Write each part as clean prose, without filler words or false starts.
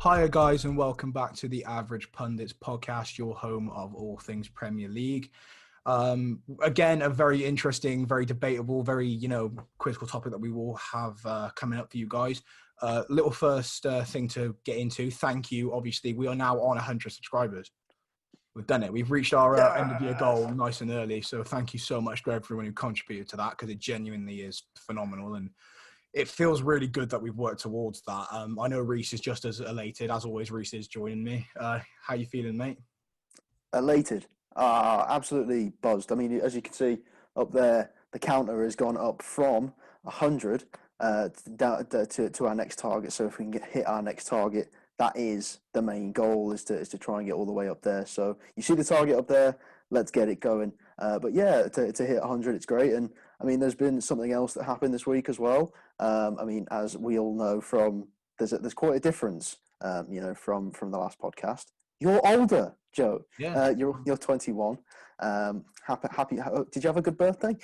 Hiya guys and welcome back to the Average Pundits podcast, your home of all things Premier League. Again, a very interesting, very debatable, very, critical topic that we will have coming up for you guys. Little first thing to get into. Thank you. Obviously, we are now on 100 subscribers. We've done it. We've reached our end of year goal nice and early. So thank you so much to everyone who contributed to that, because it genuinely is phenomenal. And it feels really good that we've worked towards that. I know Reese is just as elated. As always, Reese is joining me. How you feeling, mate? Elated. Absolutely buzzed. I mean, as you can see up there, the counter has gone up from 100 down to our next target. So if we can hit our next target, that is the main goal, is to try and get all the way up there. So you see the target up there, let's get it going. But yeah, to hit 100, it's great. And I mean, there's been something else that happened this week as well. I mean, as we all know, there's quite a difference, from the last podcast. You're older, Joe. Yeah. You're 21. Happy. Did you have a good birthday?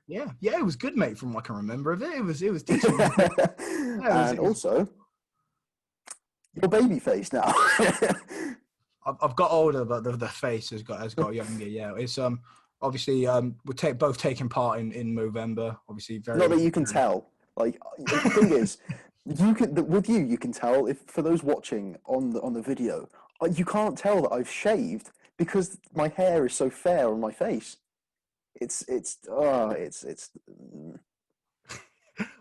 Yeah, it was good, mate. From what I can remember of it, it was decent. And also, your baby face now. I've got older, but the face has got younger. Yeah, it's obviously we're both taking part in Movember. Obviously, very. Not that you can tell. Like, the thing is, you can tell, if for those watching on the video, you can't tell that I've shaved because my hair is so fair on my face. It's.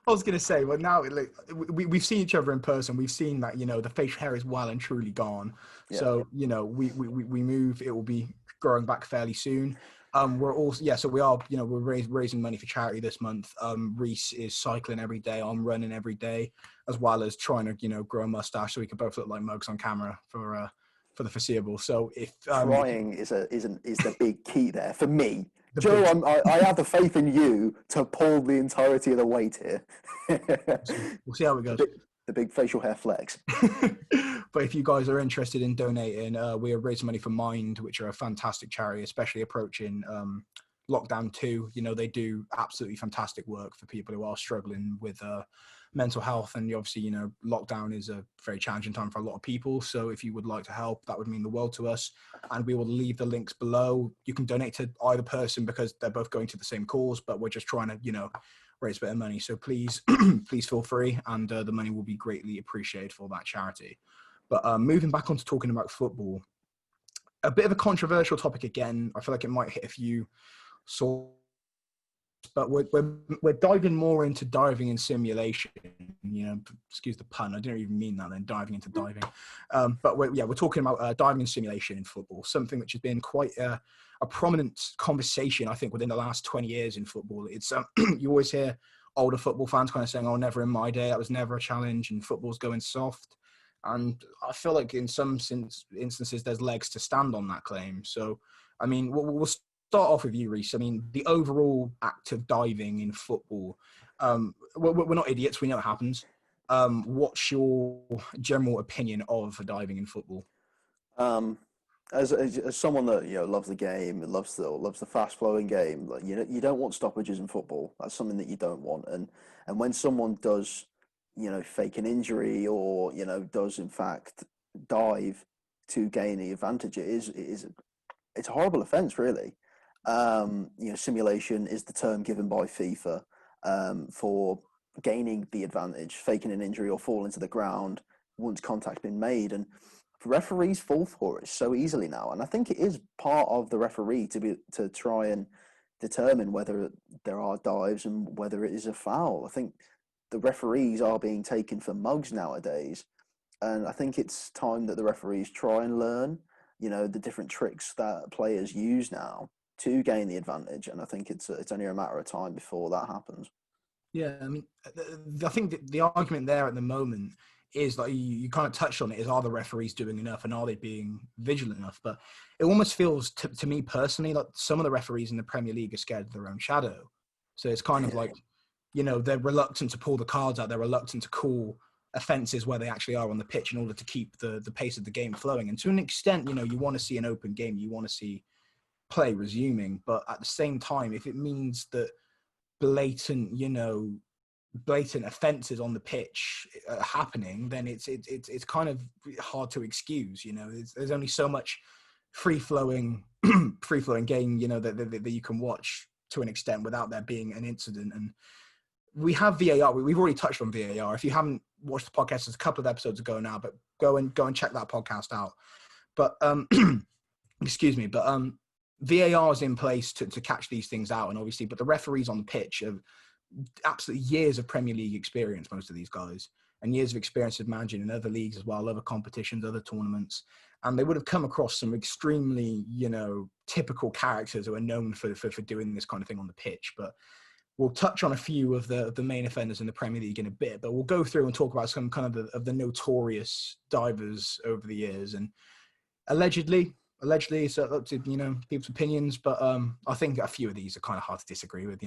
I was gonna say, well, now we've seen each other in person. We've seen that the facial hair is well and truly gone. Yeah. So we move. It will be growing back fairly soon. We're also so we are we're raising money for charity this month. Reese is cycling every day. I'm running every day, as well as trying to grow a mustache so we can both look like mugs on camera for the foreseeable. So if trying is the big key there for me. Joe, I have the faith in you to pull the entirety of the weight here. We'll see how it goes. The big facial hair flex. But if you guys are interested in donating, we are raising money for Mind, which are a fantastic charity, especially approaching lockdown 2. They do absolutely fantastic work for people who are struggling with mental health. And obviously, lockdown is a very challenging time for a lot of people. So if you would like to help, that would mean the world to us. And we will leave the links below. You can donate to either person because they're both going to the same cause, but we're just trying to, raise a bit of money. So please, please feel free. And the money will be greatly appreciated for that charity. But moving back on to talking about football, a bit of a controversial topic again. I feel like it might hit a few sores, but we're diving more into diving and simulation. Excuse the pun. I didn't even mean that. Then diving into diving, but we're talking about diving and simulation in football. Something which has been quite a prominent conversation, I think, within the last 20 years in football. It's you always hear older football fans kind of saying, "Oh, never in my day. That was never a challenge," and football's going soft. And I feel like in some instances, there's legs to stand on that claim. So, I mean, we'll start off with you, Reese. I mean, the overall act of diving in football, we're not idiots. We know it happens. What's your general opinion of diving in football? As someone that loves the game, loves the fast flowing game, you don't want stoppages in football. That's something that you don't want. And when someone does fake an injury or does in fact dive to gain the advantage, it's a horrible offence, really. Simulation is the term given by FIFA for gaining the advantage, faking an injury or falling to the ground once contact been made. And referees fall for it so easily now, and I think it is part of the referee to try and determine whether there are dives and whether it is a foul. I think the referees are being taken for mugs nowadays, and I think it's time that the referees try and learn, the different tricks that players use now to gain the advantage. And I think it's only a matter of time before that happens. Yeah, I mean, I think the argument there at the moment is like you kind of touched on it, is, are the referees doing enough and are they being vigilant enough? But it almost feels to me personally like some of the referees in the Premier League are scared of their own shadow. So it's kind of like, they're reluctant to pull the cards out. They're reluctant to call offences where they actually are on the pitch in order to keep the pace of the game flowing. And to an extent, you want to see an open game. You want to see play resuming. But at the same time, if it means that blatant, blatant offences on the pitch happening, then it's kind of hard to excuse. There's only so much free flowing game, that you can watch to an extent without there being an incident. And we have VAR. We've already touched on VAR. If you haven't watched the podcast, it's a couple of episodes ago now, but go and check that podcast out. But excuse me, but VAR is in place to catch these things out, and obviously, but the referees on the pitch have absolutely years of Premier League experience, most of these guys, and years of experience of managing in other leagues as well, other competitions, other tournaments, and they would have come across some extremely, typical characters who are known for doing this kind of thing on the pitch. But we'll touch on a few of the main offenders in the Premier League in a bit, but we'll go through and talk about some kind of the notorious divers over the years. And allegedly, it's up to, people's opinions, but I think a few of these are kind of hard to disagree with,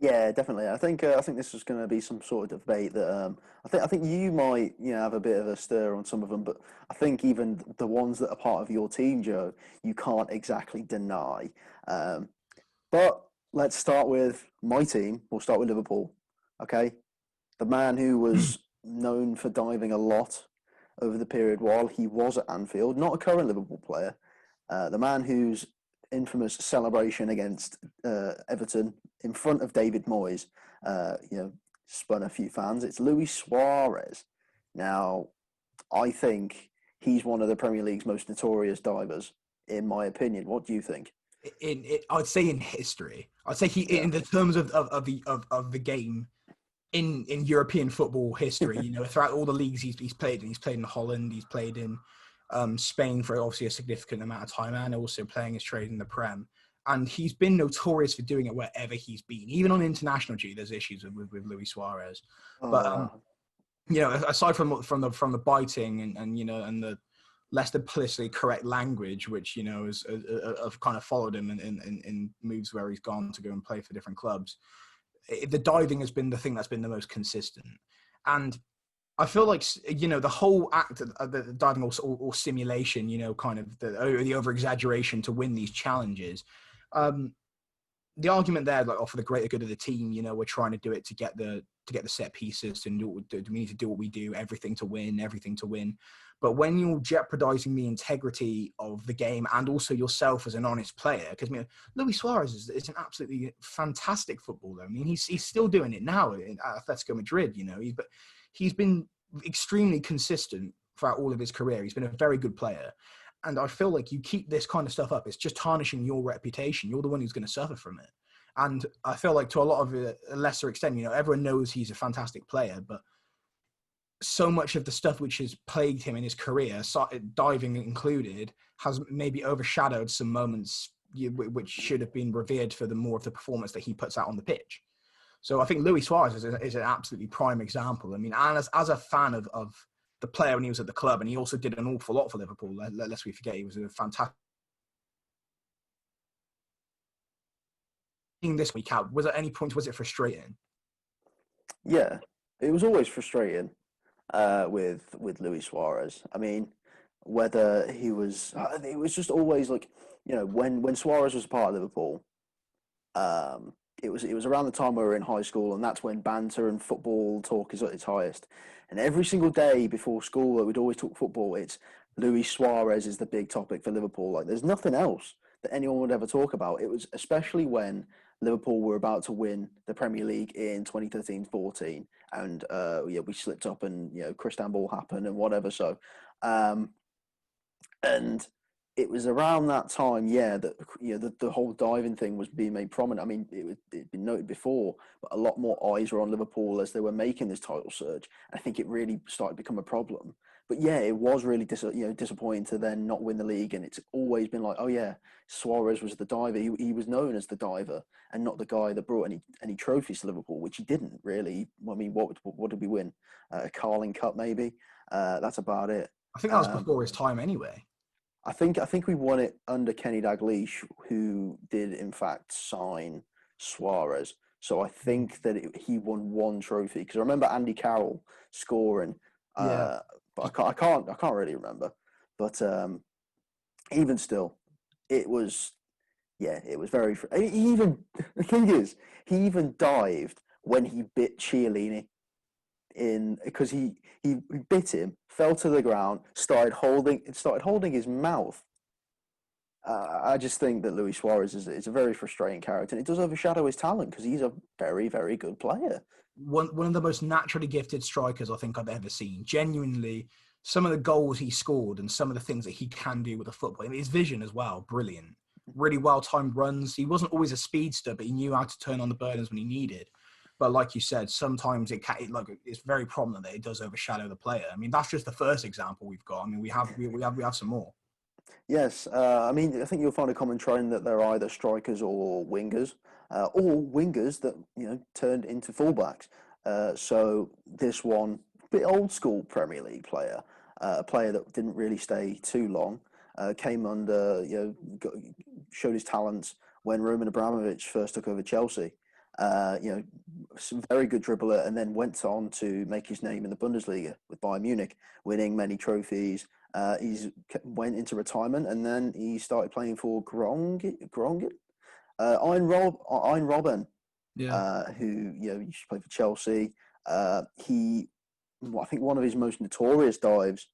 Yeah, definitely. I think this is going to be some sort of debate that I think you might have a bit of a stir on some of them, but I think even the ones that are part of your team, Joe, you can't exactly deny. But let's start with my team. We'll start with Liverpool. Okay, the man who was known for diving a lot over the period while he was at Anfield, not a current Liverpool player. The man whose infamous celebration against Everton in front of David Moyes, spun a few fans. It's Luis Suarez. Now, I think he's one of the Premier League's most notorious divers, in my opinion. What do you think? I'd say in history. I'd say in the terms of the game in European football history. Throughout all the leagues he's played in. He's played in Holland. He's played in Spain for obviously a significant amount of time, and also playing his trade in the Prem. And he's been notorious for doing it wherever he's been. Even on international duty, there's issues with Luis Suarez. But aside from the biting and the less than politically correct language, which have kind of followed him in moves where he's gone to go and play for different clubs, the diving has been the thing that's been the most consistent. And I feel like, the whole act of the diving or simulation, kind of the over-exaggeration to win these challenges, the argument there, like, for the greater good of the team, we're trying to do it to get the set pieces, and we need to do what we do, everything to win. But when you're jeopardizing the integrity of the game and also yourself as an honest player, because Luis Suarez is an absolutely fantastic footballer. I mean, he's still doing it now at Atletico Madrid. But he's been extremely consistent throughout all of his career. He's been a very good player. And I feel like you keep this kind of stuff up, it's just tarnishing your reputation. You're the one who's going to suffer from it. And I feel like to a lot of a lesser extent, everyone knows he's a fantastic player, but so much of the stuff which has plagued him in his career, diving included, has maybe overshadowed some moments which should have been revered for the more of the performance that he puts out on the pitch. So I think Luis Suarez is an absolutely prime example. I mean, and as a fan of the player when he was at the club, and he also did an awful lot for Liverpool, lest we forget, he was a fantastic. This week out, was at any point, was it frustrating? Yeah, it was always frustrating with Luis Suarez. I mean, whether he was, it was just always like, when Suarez was a part of Liverpool, it was around the time we were in high school, and that's when banter and football talk is at its highest. And every single day before school, we'd always talk football. It's Luis Suarez is the big topic for Liverpool. Like, there's nothing else that anyone would ever talk about. It was especially when Liverpool were about to win the Premier League in 2013-14, and we slipped up, and Christian Ball happened and whatever. So, and it was around that time, that the whole diving thing was being made prominent. I mean, it'd been noted before, but a lot more eyes were on Liverpool as they were making this title surge. I think it really started to become a problem. But it was really disappointing to then not win the league, and it's always been like, Suarez was the diver. He was known as the diver, and not the guy that brought any trophies to Liverpool, which he didn't really. I mean, what did we win? A Carling Cup, maybe. That's about it. I think that was before his time, anyway. I think we won it under Kenny Dalglish, who did in fact sign Suarez. So I think that he won one trophy, because I remember Andy Carroll scoring. But I can't really remember. But even still, it was very. The thing is, he even dived when he bit Chiellini because he bit him, fell to the ground, started holding his mouth. I just think that Luis Suarez is a very frustrating character, and it does overshadow his talent because he's a very, very good player. One of the most naturally gifted strikers I think I've ever seen. Genuinely, some of the goals he scored and some of the things that he can do with the football, his vision as well, brilliant. Really well-timed runs. He wasn't always a speedster, but he knew how to turn on the burners when he needed. But like you said, sometimes it's very prominent that it does overshadow the player. I mean, that's just the first example we've got. I mean, we have some more. Yes, I mean, I think you'll find a common trend that they're either strikers or wingers that turned into fullbacks. So this one, bit old school Premier League player, a player that didn't really stay too long, came under, showed his talents when Roman Abramovich first took over Chelsea. Some very good dribbler, and then went on to make his name in the Bundesliga with Bayern Munich, winning many trophies. He's went into retirement, and then he started playing for Groningen, Iron Robben, who used to play for Chelsea. I think one of his most notorious dives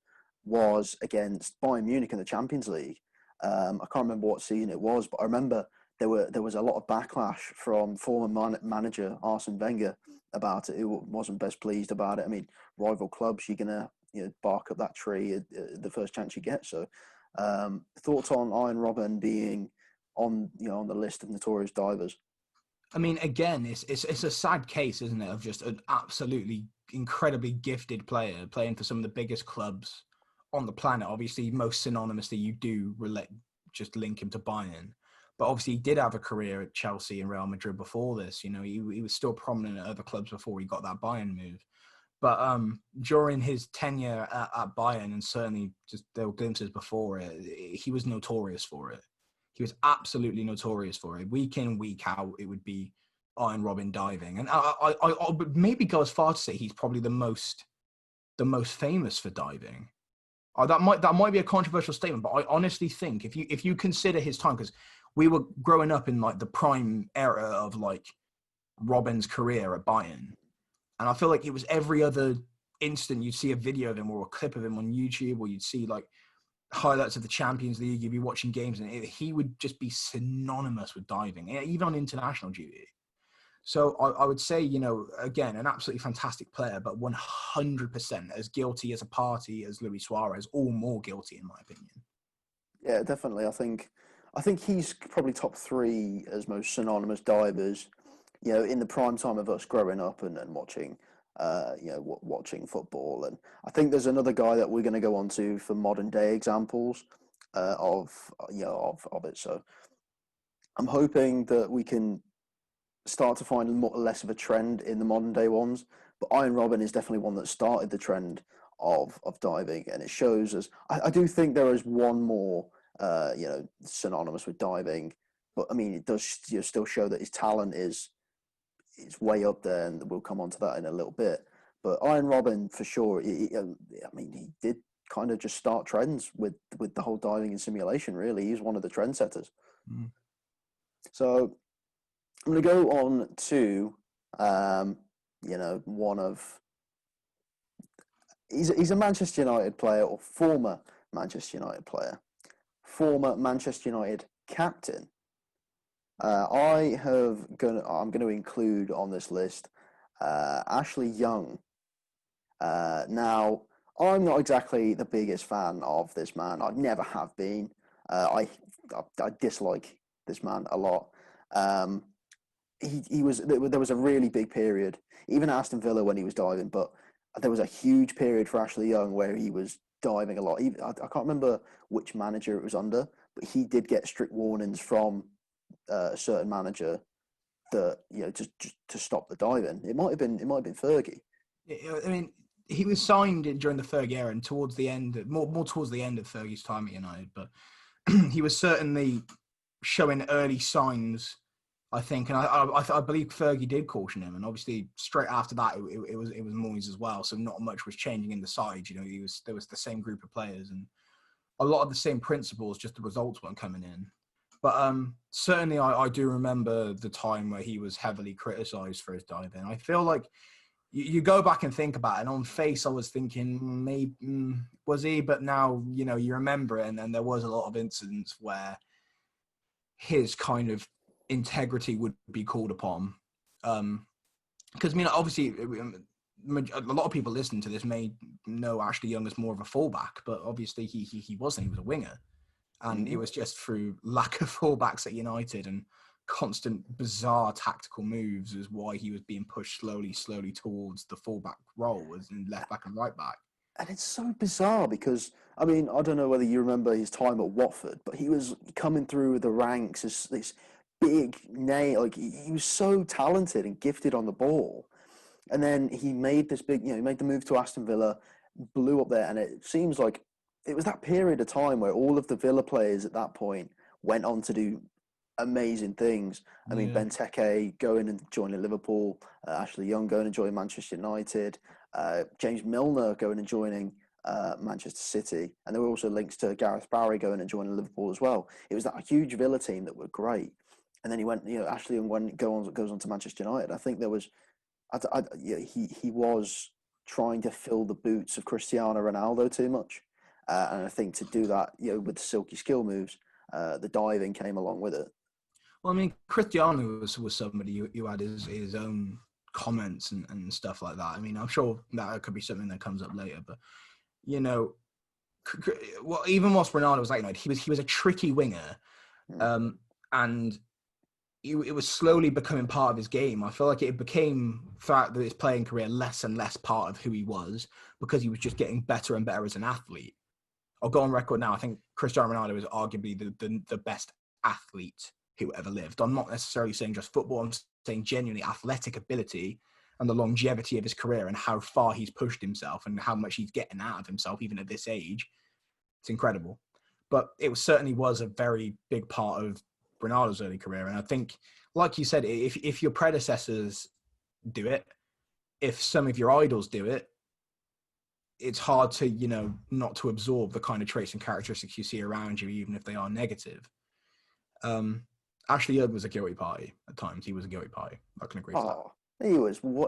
was against Bayern Munich in the Champions League. I can't remember what season it was, but I remember there was a lot of backlash from former manager Arsene Wenger about it. He wasn't best pleased about it. I mean, rival clubs, you're gonna bark up that tree the first chance you get. So, thoughts on Iron Robben being on the list of notorious divers? I mean, again, it's a sad case, isn't it, of just an absolutely incredibly gifted player playing for some of the biggest clubs on the planet. Obviously, most synonymously, you do just link him to Bayern. But obviously, he did have a career at Chelsea and Real Madrid before this. He was still prominent at other clubs before he got that Bayern move. But during his tenure at Bayern, and certainly just there were glimpses before it, he was notorious for it. He was absolutely notorious for it. Week in, week out, it would be Iron Robben diving. And I would maybe go as far to say he's probably the most famous for diving. That might be a controversial statement, but I honestly think if you consider his time, because we were growing up in like the prime era of like Robben's career at Bayern. And I feel like it was every other instant you'd see a video of him or a clip of him on YouTube, or you'd see like highlights of the Champions League, you'd be watching games, and he would just be synonymous with diving, even on international duty. So I would say, again, an absolutely fantastic player, but 100% as guilty as a party as Luis Suarez, or more guilty, in my opinion. Yeah, definitely. I think he's probably top three as most synonymous divers. In the prime time of us growing up and watching, watching football. And I think there's another guy that we're going to go on to for modern day examples of it. So I'm hoping that we can start to find less of a trend in the modern day ones. But Iron Robben is definitely one that started the trend of diving, and it shows us. I do think there is one more, synonymous with diving, but I mean, it does still show that his talent is way up there, and we'll come on to that in a little bit. But Iron Robben, for sure, he did kind of just start trends with the whole diving and simulation, really. He's one of the trendsetters. Mm. So I'm going to go on to, one of... He's a Manchester United player, or former Manchester United player. Former Manchester United captain. I'm going to include on this list Ashley Young. Now, I'm not exactly the biggest fan of this man. I never have been. I dislike this man a lot. There was a really big period, even Aston Villa when he was diving, but there was a huge period for Ashley Young where he was diving a lot. I can't remember which manager it was under, but he did get strict warnings from a certain manager that to stop the diving. It might have been Fergie. I mean, he was signed during the Fergie era and towards the end, more towards the end of Fergie's time at United, but he was certainly showing early signs, I think, and I believe Fergie did caution him, and obviously straight after that it was Moyes as well. So not much was changing in the side. There was the same group of players and a lot of the same principles. Just the results weren't coming in. But certainly I do remember the time where he was heavily criticised for his diving. I feel like you go back and think about it, and on face I was thinking maybe was he, but now you remember it, and then there was a lot of incidents where his kind of integrity would be called upon. Because obviously a lot of people listening to this may know Ashley Young as more of a fullback, but obviously he wasn't. He was a winger, and it was just through lack of fullbacks at United and constant bizarre tactical moves is why he was being pushed slowly towards the fullback role as in left back and right back. And it's so bizarre because, I don't know whether you remember his time at Watford, but he was coming through the ranks as this big name. Like, he was so talented and gifted on the ball. And then he made this big, he made the move to Aston Villa, blew up there. And it seems like it was that period of time where all of the Villa players at that point went on to do amazing things. Benteke going and joining Liverpool, Ashley Young going and joining Manchester United, James Milner going and joining Manchester City, and there were also links to Gareth Barry going and joining Liverpool as well. It was that huge Villa team that were great, and then he went, Ashley Young goes on to Manchester United. I think there was, he was trying to fill the boots of Cristiano Ronaldo too much, and I think to do that, with the silky skill moves, the diving came along with it. Well, Cristiano was somebody who had his own comments and stuff like that. I'm sure that could be something that comes up later, but well, even whilst Ronaldo was like, he was a tricky winger, and it was slowly becoming part of his game. I feel like it became throughout his playing career less and less part of who he was because he was just getting better and better as an athlete. I'll go on record now. I think Cristiano Ronaldo is arguably the best athlete who ever lived. I'm not necessarily saying just football. I'm saying genuinely athletic ability and the longevity of his career and how far he's pushed himself and how much he's getting out of himself, even at this age. It's incredible. But it certainly was a very big part of Ronaldo's early career. And I think, like you said, if your predecessors do it, if some of your idols do it, it's hard to, not to absorb the kind of traits and characteristics you see around you, even if they are negative. Ashley Young was a guilty party at times. He was a guilty party. I can agree with that. He was. Who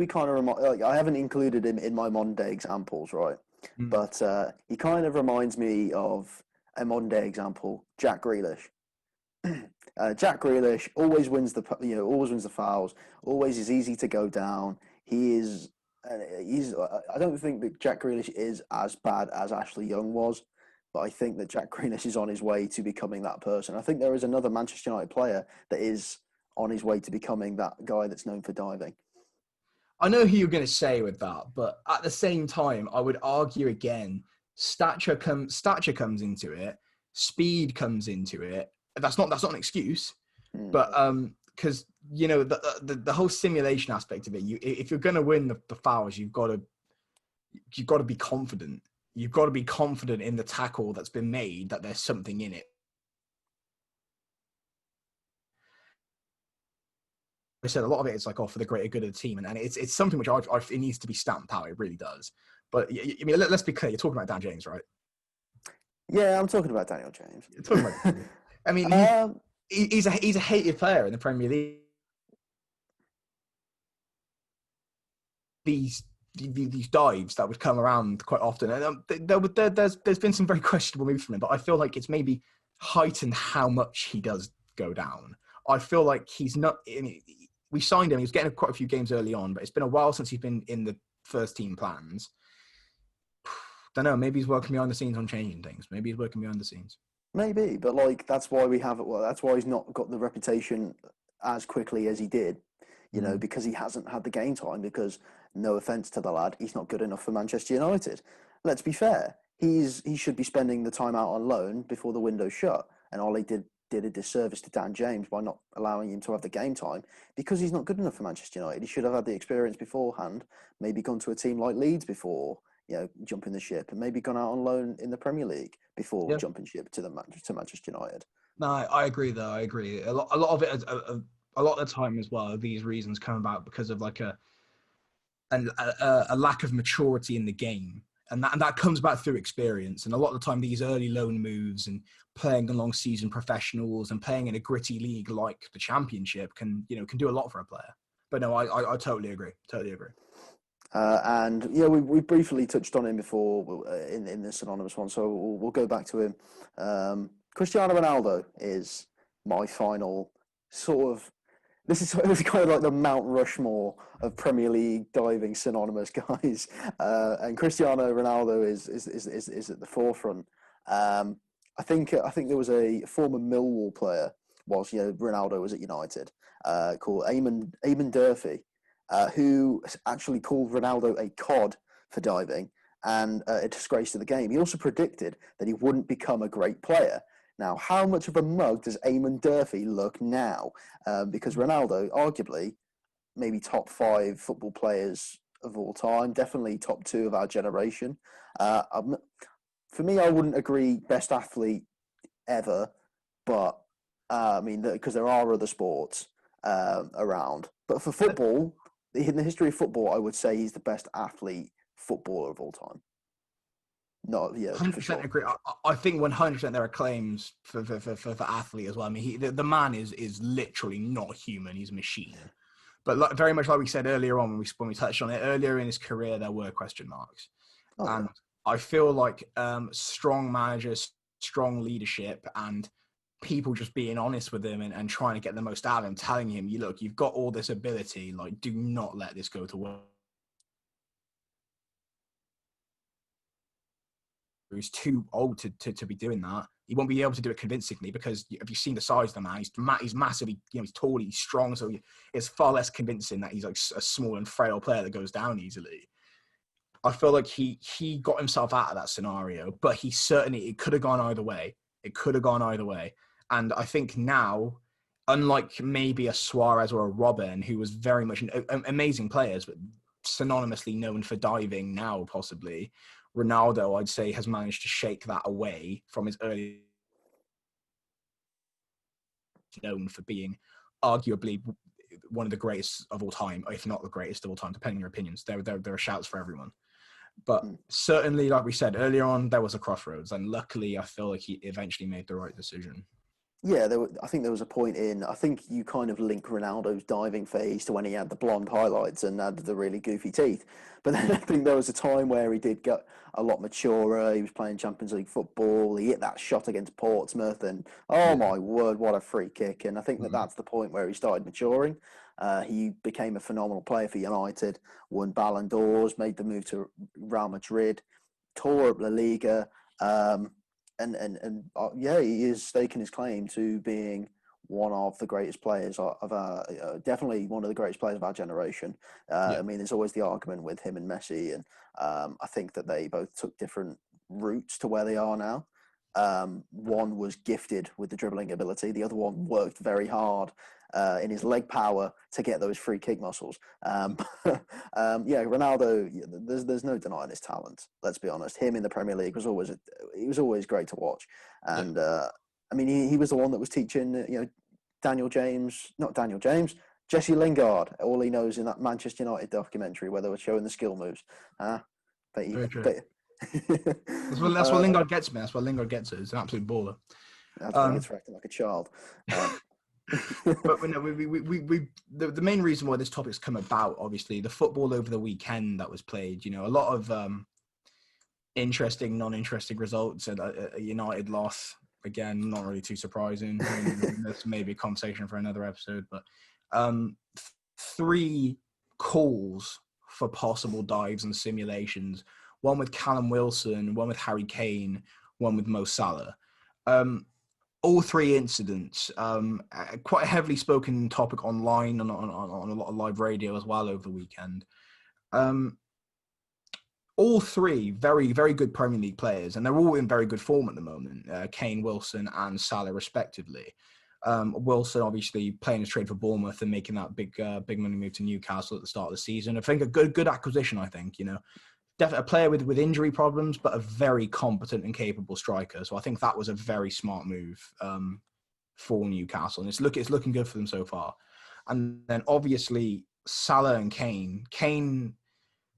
he kind of reminds. I haven't included him in my modern day examples, right? But he kind of reminds me of a modern day example, Jack Grealish. Jack Grealish always wins the fouls. Always is easy to go down. He's. I don't think that Jack Grealish is as bad as Ashley Young was. But I think that Jack Grealish is on his way to becoming that person. I think there is another Manchester United player that is on his way to becoming that guy that's known for diving. I know who you're going to say with that, but at the same time, I would argue again, stature comes into it, speed comes into it. That's not an excuse, but because the whole simulation aspect of it, if you're going to win the fouls, you've got to be confident. You've got to be confident in the tackle that's been made, that there's something in it. I said a lot of it is like for the greater good of the team, and it's something which it needs to be stamped out. It really does. But let's be clear. You're talking about Dan James, right? Yeah, I'm talking about Daniel James. You're talking about. He's a hated player in the Premier League. These dives that would come around quite often, and there's been some very questionable moves from him, but I feel like it's maybe heightened how much he does go down. I feel like he's not. We signed him. He was getting quite a few games early on, but it's been a while since he's been in the first team plans. Don't know. Maybe he's working behind the scenes on changing things. Maybe he's working behind the scenes. Maybe, but that's why we have it. Well, that's why he's not got the reputation as quickly as he did. Because he hasn't had the game time. Because no offense to the lad, he's not good enough for Manchester United. Let's be fair. He should be spending the time out on loan before the window's shut. And Ollie did a disservice to Dan James by not allowing him to have the game time because he's not good enough for Manchester United. He should have had the experience beforehand, maybe gone to a team like Leeds before, jumping the ship, and maybe gone out on loan in the Premier League before jumping ship to Manchester United. No, I agree though. I agree. A lot of it, a lot of the time as well, these reasons come about because of like a lack of maturity in the game. And that comes back through experience. And a lot of the time, these early loan moves and playing along seasoned professionals and playing in a gritty league like the Championship can do a lot for a player. But no, I totally agree. Totally agree. And yeah, we briefly touched on him before in this anonymous one, so we'll go back to him. Cristiano Ronaldo is my final sort of. This is kind of like the Mount Rushmore of Premier League diving synonymous guys, and Cristiano Ronaldo is at the forefront. I think there was a former Millwall player whilst Ronaldo was at United, called Eamon Durfee, who actually called Ronaldo a cod for diving and a disgrace to the game. He also predicted that he wouldn't become a great player. Now, how much of a mug does Eamon Durfee look now? Because Ronaldo, arguably, maybe top 5 football players of all time, definitely top 2 of our generation. For me, I wouldn't agree best athlete ever, but because there are other sports around. But for football, in the history of football, I would say he's the best athlete footballer of all time. No, yeah, 100% sure. agree. I think 100% there are claims for athlete as well. I mean, the man is literally not human; he's a machine. But very much like we said earlier on when we touched on it earlier in his career, there were question marks, and I feel like strong managers, strong leadership, and people just being honest with him and trying to get the most out of him, telling him, you've got all this ability, like, do not let this go to waste. He's too old to be doing that. He won't be able to do it convincingly because have you seen the size of the man? He's massively, he's tall, he's strong, so it's far less convincing that he's like a small and frail player that goes down easily. I feel like he got himself out of that scenario, but it could have gone either way. It could have gone either way. And I think now, unlike maybe a Suarez or a Robben, who was very much amazing players, but synonymously known for diving now, possibly, Ronaldo, I'd say, has managed to shake that away from his early known for being arguably one of the greatest of all time, if not the greatest of all time, depending on your opinions. There are shouts for everyone. But certainly, like we said earlier on, there was a crossroads. And luckily, I feel like he eventually made the right decision. Yeah, I think there was a point I think you kind of link Ronaldo's diving phase to when he had the blonde highlights and had the really goofy teeth. But then I think there was a time where he did get a lot maturer. He was playing Champions League football. He hit that shot against Portsmouth and, my word, what a free kick. And I think that's the point where he started maturing. He became a phenomenal player for United, won Ballon d'Ors, made the move to Real Madrid, tore up La Liga, he is staking his claim to being one of the greatest players of our, definitely one of the greatest players of our generation. I mean, there's always the argument with him and Messi, and I think that they both took different routes to where they are now. One was gifted with the dribbling ability. The other one worked very hard in his leg power to get those free kick muscles. Ronaldo, there's no denying his talent. Let's be honest. Him in the Premier League was always great to watch. And I mean, he was the one that was teaching, Jesse Lingard. All he knows in that Manchester United documentary where they were showing the skill moves. Very true. That's what Lingard gets me. That's what Lingard gets. He's an absolute baller. That's why he's acting like a child. But the main reason why this topic's come about, obviously, the football over the weekend that was played. A lot of interesting, non-interesting results, and a United loss. Again, not really too surprising. That's maybe a conversation for another episode. But 3 calls for possible dives and simulations. One with Callum Wilson, one with Harry Kane, one with Mo Salah. All 3 incidents, quite a heavily spoken topic online and on a lot of live radio as well over the weekend. All 3 very, very good Premier League players, and they're all in very good form at the moment, Kane, Wilson and Salah respectively. Wilson obviously playing his trade for Bournemouth and making that big money move to Newcastle at the start of the season. I think a good acquisition, I think, definitely a player with injury problems, but a very competent and capable striker. So I think that was a very smart move for Newcastle, and it's looking good for them so far. And then obviously Salah and Kane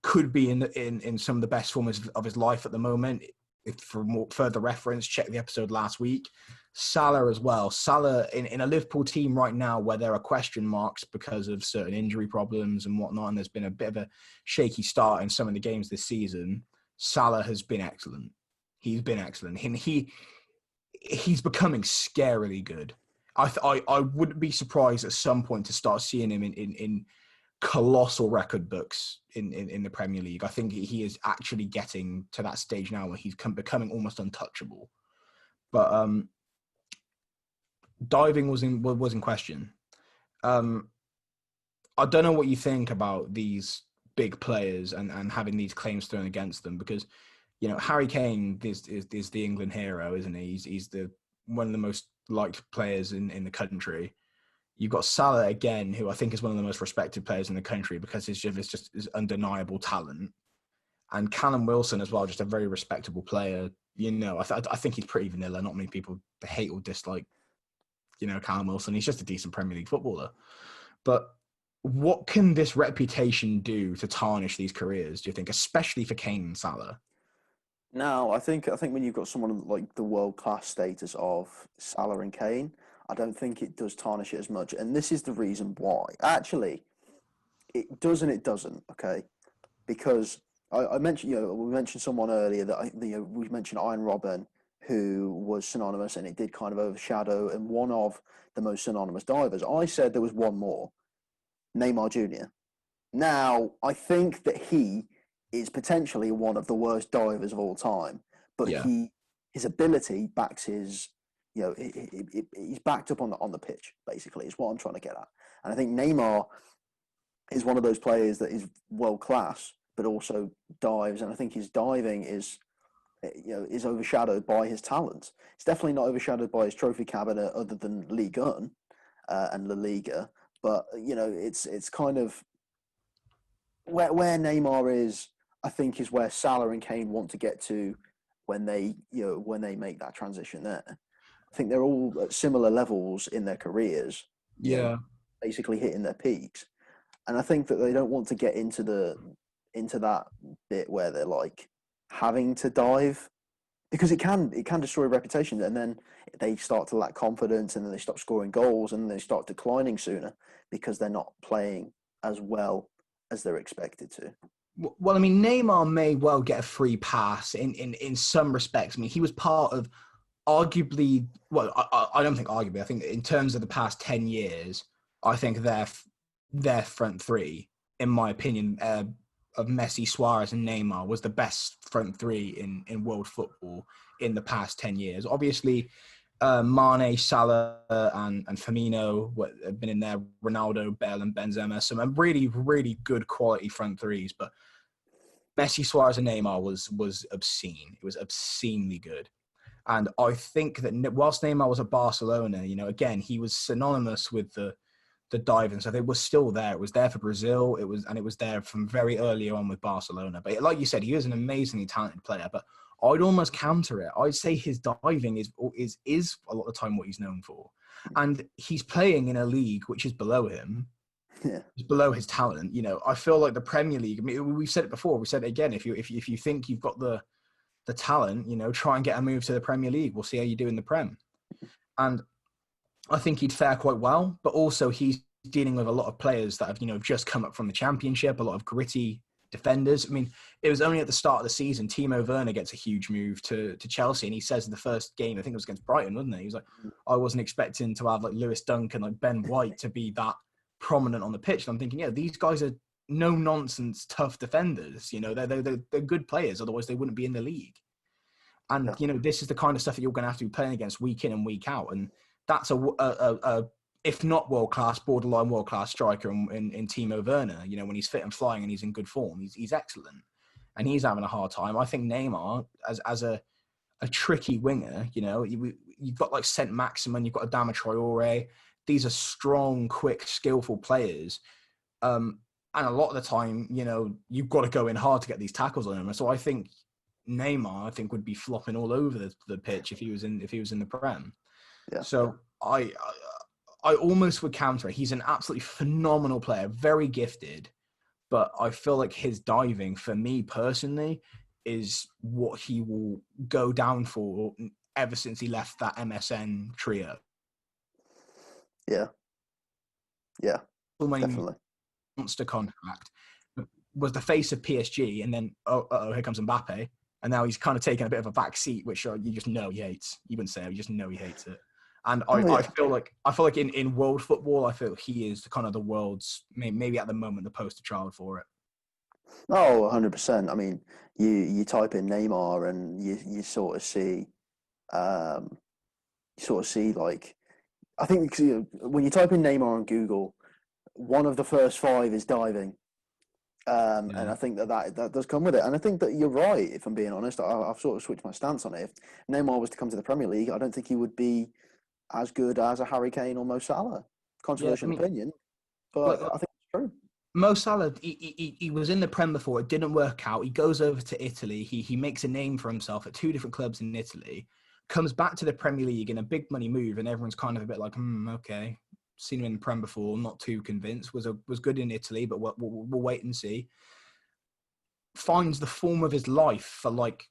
could be in some of the best form of his life at the moment. If for more further reference, check the episode last week. Salah as well. Salah in a Liverpool team right now where there are question marks because of certain injury problems and whatnot, and there's been a bit of a shaky start in some of the games this season. Salah has been excellent. He's been excellent. And he's becoming scarily good. I wouldn't be surprised at some point to start seeing him in colossal record books in the Premier League. I think he is actually getting to that stage now where he's becoming almost untouchable. But diving was in question. I don't know what you think about these big players and having these claims thrown against them, because Harry Kane is the England hero, isn't he? He's the one of the most liked players in the country. You've got Salah again, who I think is one of the most respected players in the country because it's just his undeniable talent. And Callum Wilson as well, just a very respectable player. I think he's pretty vanilla. Not many people hate or dislike, Callum Wilson. He's just a decent Premier League footballer. But what can this reputation do to tarnish these careers, do you think, especially for Kane and Salah? Now, I think when you've got someone like the world-class status of Salah and Kane, I don't think it does tarnish it as much. And this is the reason why. Actually, it does and it doesn't, okay? Because I mentioned, we mentioned someone earlier that we mentioned Iron Robben, who was synonymous, and it did kind of overshadow, and one of the most synonymous divers. I said there was one more, Neymar Jr. Now, I think that he is potentially one of the worst divers of all time, but his ability backs his, he's backed up on the pitch, basically, is what I'm trying to get at. And I think Neymar is one of those players that is world class, but also dives, and I think his diving is overshadowed by his talent. It's definitely not overshadowed by his trophy cabinet, other than Ligue 1 and La Liga. But it's kind of where Neymar is. I think is where Salah and Kane want to get to when they make that transition there. I think they're all at similar levels in their careers. Basically hitting their peaks, and I think that they don't want to get into that bit where they're like having to dive, because it can destroy reputation, and then they start to lack confidence, and then they stop scoring goals, and they start declining sooner because they're not playing as well as they're expected to. Well, I mean, Neymar may well get a free pass in some respects. I mean, he was part of arguably, well, I don't think arguably, I think in terms of the past 10 years, I think their front three, in my opinion, of Messi, Suarez and Neymar, was the best front three in world football in the past 10 years. Obviously, Mane, Salah and Firmino have been in there, Ronaldo, Bale and Benzema, some really, really good quality front threes. But Messi, Suarez and Neymar was obscene. It was obscenely good. And I think that whilst Neymar was at Barcelona, again, he was synonymous with the diving. So it was still there. It was there for Brazil. It was there from very early on with Barcelona. But like you said, he is an amazingly talented player. But I'd almost counter it. I'd say his diving is a lot of the time what he's known for. And he's playing in a league which is below him. Yeah. It's below his talent. I feel like the Premier League, I mean, we've said it before, we said it again, if you think you've got the talent, try and get a move to the Premier League. We'll see how you do in the Prem. And I think he'd fare quite well, but also he's dealing with a lot of players that have, just come up from the Championship, a lot of gritty defenders. I mean, it was only at the start of the season, Timo Werner gets a huge move to Chelsea, and he says in the first game, I think it was against Brighton, wasn't it? He was like, I wasn't expecting to have like Lewis Dunk and like Ben White to be that prominent on the pitch. And I'm thinking, these guys are no-nonsense, tough defenders. They're good players, otherwise they wouldn't be in the league. And, this is the kind of stuff that you're going to have to be playing against week in and week out. And that's a if not world-class, borderline world-class striker in Timo Werner. When he's fit and flying and he's in good form, he's excellent. And he's having a hard time. I think Neymar, as a tricky winger, you've got like Saint-Maximin, you've got Adama Traore. These are strong, quick, skillful players. And a lot of the time, you've got to go in hard to get these tackles on him. So I think Neymar, would be flopping all over the pitch if he was in the Prem. Yeah. So I almost would counter it. He's an absolutely phenomenal player, very gifted, but I feel like his diving, for me personally, is what he will go down for ever since he left that MSN trio. Yeah, yeah, When definitely. monster contract, was the face of PSG, and then here comes Mbappe, and now he's kind of taken a bit of a back seat, which you just know he hates. You wouldn't say it, you just know he hates it. And Oh I yeah. feel like in world football, I feel he is kind of the world's, maybe at the moment, the poster child for it. Oh, 100%. I mean, you type in Neymar and you sort of see um like I think when you type in Neymar on Google, one of the first five is diving. And Yeah. I think that does come with it. And I think that you're right, if I'm being honest. I've sort of switched my stance on it. If Neymar was to come to the Premier League, I don't think he would be as good as a Harry Kane or Mo Salah. Yeah, I Controversial mean, opinion, like, but I think it's true. Mo Salah, he was in the Prem before. It didn't work out. He goes over to Italy. He makes a name for himself at two different clubs in Italy. Comes back to the Premier League in a big money move, and everyone's kind of a bit like, okay, seen him in the Prem before, not too convinced. Was good in Italy, but we'll wait and see. Finds the form of his life for like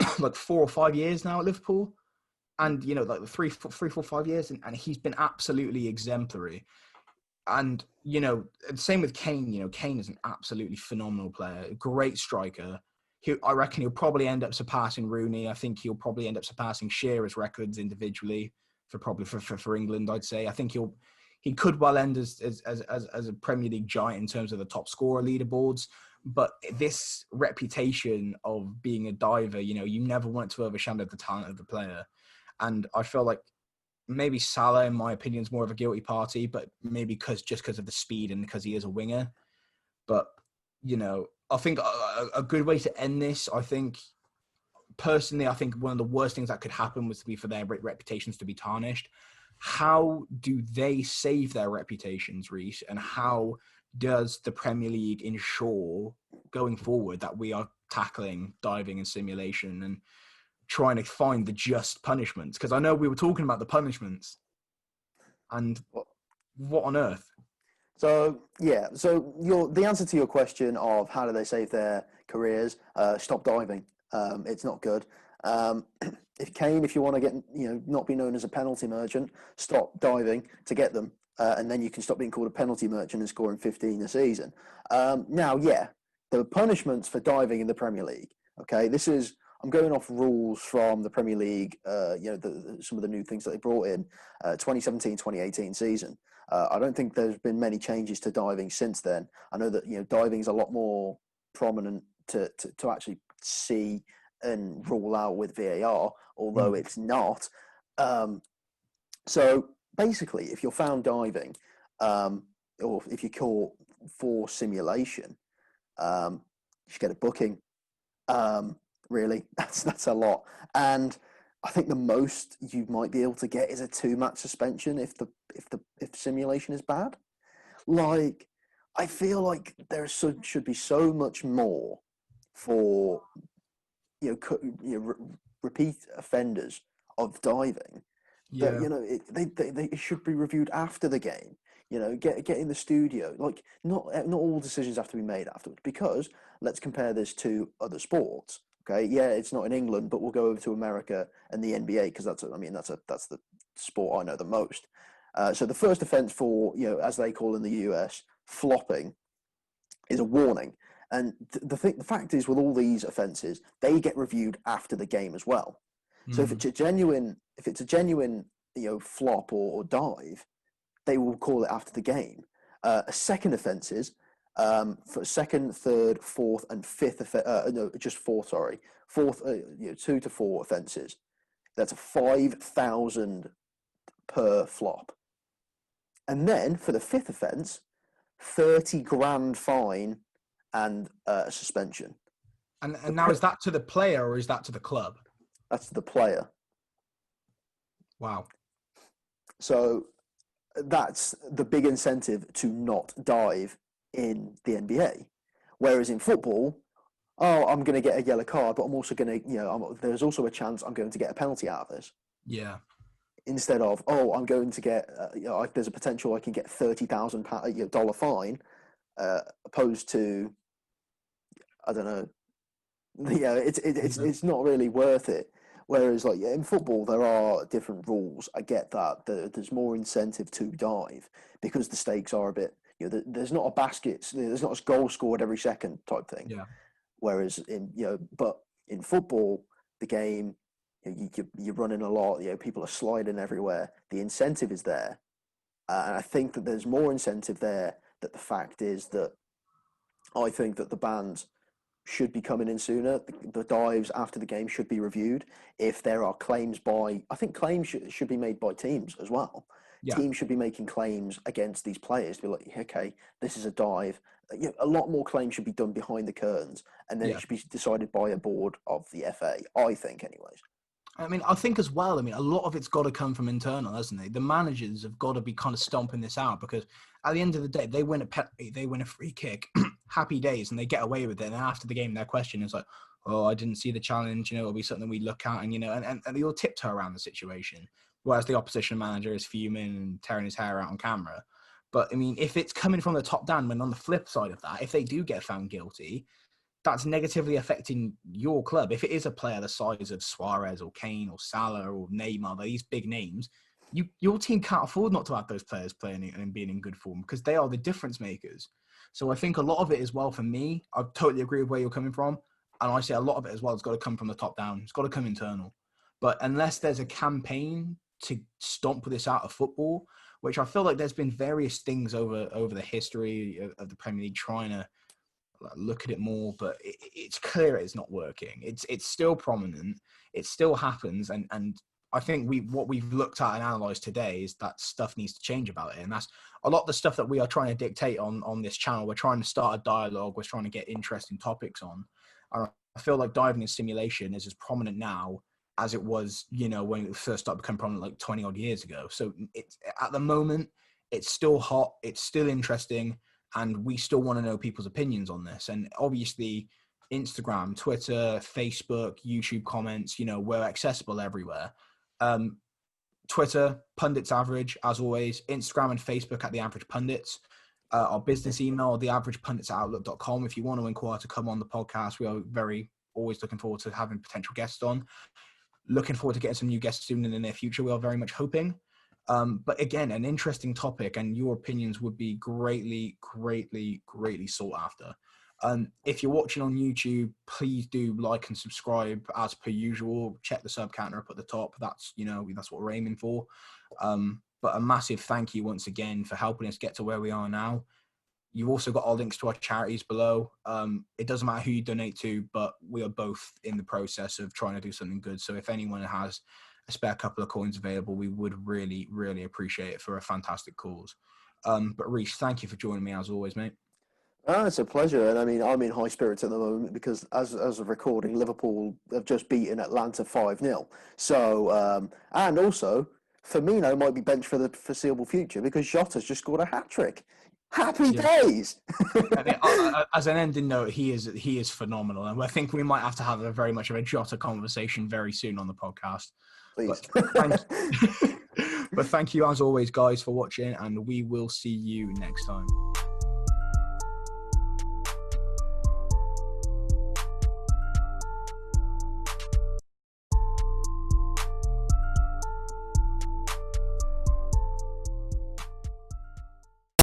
4 or 5 years now at Liverpool, and like the 3, 4, 5 years, and he's been absolutely exemplary. And, same with Kane. Kane is an absolutely phenomenal player, a great striker. I reckon he'll probably end up surpassing Rooney. I think he'll probably end up surpassing Shearer's records individually for England, I'd say. I think he could well end as a Premier League giant in terms of the top scorer leaderboards. But this reputation of being a diver, you never want it to overshadow the talent of the player. And I feel like maybe Salah, in my opinion, is more of a guilty party, but maybe because of the speed and because he is a winger. But, I think a good way to end this, personally, I think one of the worst things that could happen was for their reputations to be tarnished. How do they save their reputations, Reece? And how does the Premier League ensure going forward that we are tackling diving and simulation and trying to find the just punishments? Because I know we were talking about the punishments, and what on earth? So yeah, so the answer to your question of how do they save their careers? Stop diving. It's not good. If you want to get not be known as a penalty merchant, stop diving to get them, and then you can stop being called a penalty merchant and scoring 15 a season. Now, yeah, there are punishments for diving in the Premier League. Okay, I'm going off rules from the Premier League. Some of the new things that they brought in 2017-2018 season. I don't think there's been many changes to diving since then. I know that diving is a lot more prominent to actually see and rule out with VAR, although it's not. So basically, if you're found diving, or if you're caught for simulation, you should get a booking. Really, that's a lot, and I think the most you might be able to get is a 2-match suspension if simulation is bad. Like, I feel like there should be so much more for repeat offenders of diving that Yeah, they should be reviewed after the game. Get in the studio. Like, not all decisions have to be made afterwards, because let's compare this to other sports. Okay, yeah, it's not in England, but we'll go over to America and the NBA, because that's the sport I know the most. So the first offence for as they call in the US, flopping, is a warning. And the fact is, with all these offences, they get reviewed after the game as well. So if it's a genuine flop or dive, they will call it after the game. A second offences, for second, third, fourth, and fifth, just fourth, sorry, fourth, 2 to 4 offences. That's 5,000 per flop. And then for the fifth offence, 30 grand fine and suspension. and now, is that to the player or is that to the club? That's the player. Wow. So that's the big incentive to not dive in the NBA. Whereas in football, I'm going to get a yellow card, but I'm also going to, there's also a chance I'm going to get a penalty out of this. Yeah. Instead of, I'm going to get, there's a potential I can get $30,000 fine. opposed to, I don't know, it's not really worth it. Whereas, like, in football, there are different rules. I get that. There's more incentive to dive because the stakes are a bit. There's not a basket. There's not a goal scored every second type thing. Yeah. Whereas but in football, the game, you're running a lot. People are sliding everywhere. The incentive is there, and I think that there's more incentive there. That the fact is that I think that the bans should be coming in sooner. The dives after the game should be reviewed. If there are claims I think claims should be made by teams as well. Yeah. Teams should be making claims against these players to be like, okay, this is a dive. A lot more claims should be done behind the curtains, and then it should be decided by a board of the FA, I think, anyways. I mean, I think as well, a lot of it's got to come from internal, hasn't it? The managers have got to be kind of stomping this out, because at the end of the day, they win a penalty, they win a free kick, happy days, and they get away with it. And after the game, their question is like, oh, I didn't see the challenge, it'll be something we look at, and they all tiptoe around the situation. Whereas the opposition manager is fuming and tearing his hair out on camera. But, if it's coming from the top down, when on the flip side of that, if they do get found guilty, that's negatively affecting your club. If it is a player the size of Suarez or Kane or Salah or Neymar, these big names, your team can't afford not to have those players playing and being in good form, because they are the difference makers. So I think a lot of it as well, for me, I totally agree with where you're coming from. And I say a lot of it as well, it's got to come from the top down. It's got to come internal. But unless there's a campaign to stomp this out of football, which I feel like there's been various things over the history of the Premier League trying to look at it more, but it's clear it's not working. It's still prominent. It still happens. And I think what we've looked at and analysed today is that stuff needs to change about it. And that's a lot of the stuff that we are trying to dictate on this channel. We're trying to start a dialogue. We're trying to get interesting topics on. I feel like diving and simulation is as prominent now as it was, when it first started becoming prominent like 20 odd years ago. So it's, at the moment, it's still hot. It's still interesting. And we still want to know people's opinions on this. And obviously, Instagram, Twitter, Facebook, YouTube comments, we're accessible everywhere. Twitter, Pundits Average, as always. Instagram and Facebook at The Average Pundits. Our business email, theaveragepundits@outlook.com. If you want to inquire to come on the podcast, we are always looking forward to having potential guests on. Looking forward to getting some new guests soon in the near future. We are very much hoping. But again, an interesting topic, and your opinions would be greatly, greatly, greatly sought after. If you're watching on YouTube, please do like and subscribe as per usual. Check the sub counter up at the top. That's what we're aiming for. But a massive thank you once again for helping us get to where we are now. You've also got our links to our charities below. It doesn't matter who you donate to, but we are both in the process of trying to do something good. So if anyone has a spare couple of coins available, we would really, really appreciate it for a fantastic cause. But Reece, thank you for joining me as always, mate. It's a pleasure. And I'm in high spirits at the moment because as of recording, Liverpool have just beaten Atlanta 5-0. So, and also, Firmino might be benched for the foreseeable future because Jota's just scored a hat-trick. Happy days! As an ending note, he is phenomenal. And I think we might have to have a very much of a Jota conversation very soon on the podcast. Please. But thank you as always, guys, for watching, and we will see you next time.